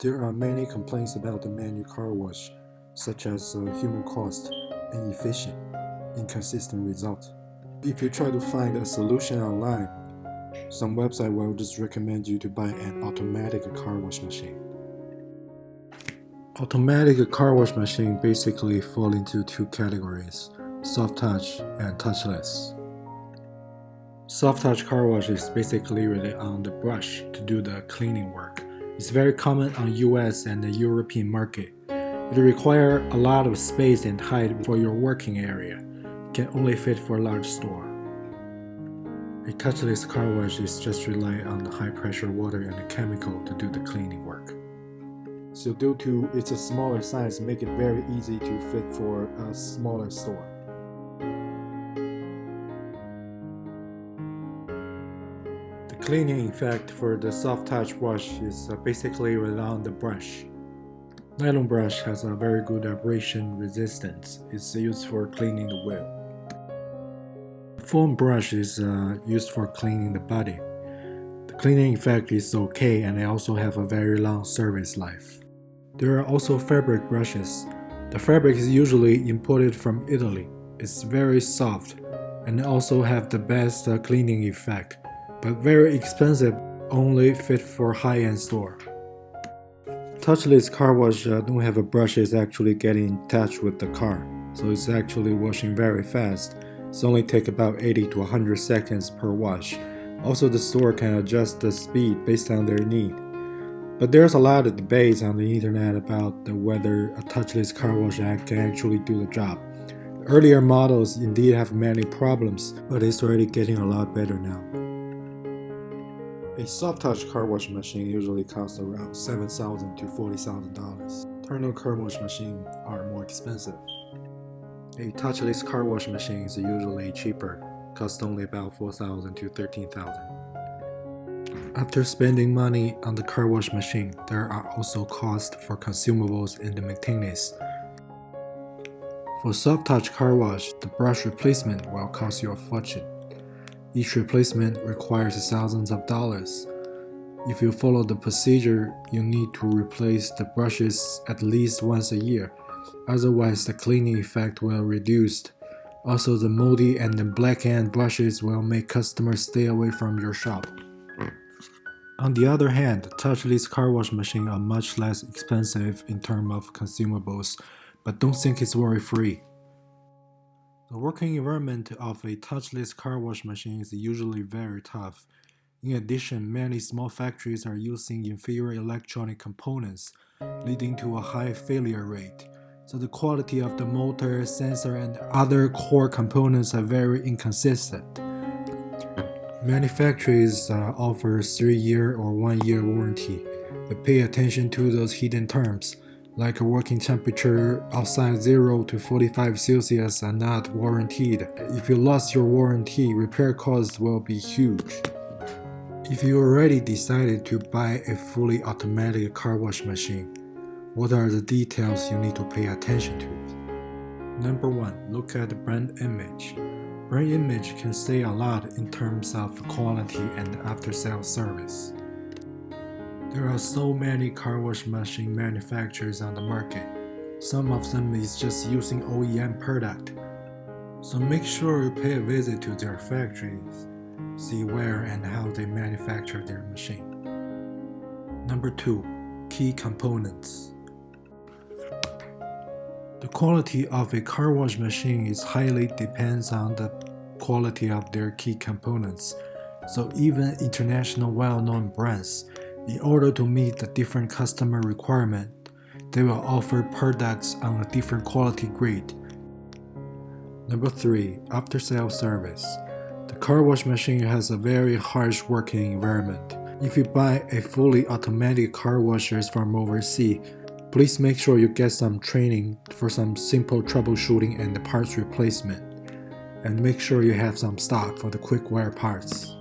There are many complaints about the manual car wash, such as human cost, inefficient, inconsistent results. If you try to find a solution online, some website will just recommend you to buy an automatic car wash machine. Automatic car wash machine basically fall into two categories, soft touch and touchless. Soft touch car wash is basically rely on the brush to do the cleaning work. It's very common on US and the European market. It requires a lot of space and height for your working area. It can only fit for a large store. A touchless car wash is just rely on the high pressure water and the chemical to do the cleaning work. So due to its a smaller size, make it very easy to fit for a smaller store. The cleaning effect for the soft touch wash is basically rely on the brush. Nylon brush has a very good abrasion resistance. It's used for cleaning the wheel. Foam brush is used for cleaning the body. The cleaning effect is okay and they also have a very long service life. There are also fabric brushes. The fabric is usually imported from Italy. It's very soft and also have the best cleaning effect, but very expensive, only fit for high-end store. Touchless car wash don't have a brushes actually getting in touch with the car, so it's actually washing very fast. It's only take about 80 to 100 seconds per wash. Also the store can adjust the speed based on their need. But there's a lot of debates on the internet about whether a touchless car wash can actually do the job. Earlier models indeed have many problems, but it's already getting a lot better now. A soft touch car wash machine usually costs around $7,000 to $40,000. Turner car wash machines are more expensive. A touchless car wash machine is usually cheaper, costs only about $4,000 to $13,000. After spending money on the car wash machine, there are also costs for consumables and the maintenance. For soft touch car wash, the brush replacement will cost you a fortune. Each replacement requires thousands of dollars. If you follow the procedure, you need to replace the brushes at least once a year, otherwise the cleaning effect will reduce. Also, the moldy and the black-end brushes will make customers stay away from your shop. On the other hand, touchless car wash machines are much less expensive in terms of consumables, but don't think it's worry-free. The working environment of a touchless car wash machine is usually very tough. In addition, many small factories are using inferior electronic components, leading to a high failure rate. So the quality of the motor, sensor, and other core components are very inconsistent. Many factories offer 3-year or 1-year warranty, but pay attention to those hidden terms, like a working temperature outside 0 to 45 Celsius are not warranted. If you lost your warranty, repair costs will be huge. If you already decided to buy a fully automatic car wash machine, what are the details you need to pay attention to? Number 1. Look at the brand image. Brand image can say a lot in terms of quality and after-sales service. There are so many car wash machine manufacturers on the market. Some of them is just using OEM product. So make sure you pay a visit to their factories, see where and how they manufacture their machine. Number 2. Key components. The quality of a car wash machine is highly depends on the quality of their key components. So even international well-known brands, in order to meet the different customer requirement, they will offer products on a different quality grade. Number 3. After-sales service. The car wash machine has a very harsh working environment. If you buy a fully automatic car washers from overseas, please make sure you get some training for some simple troubleshooting and the parts replacement. And make sure you have some stock for the quick wear parts.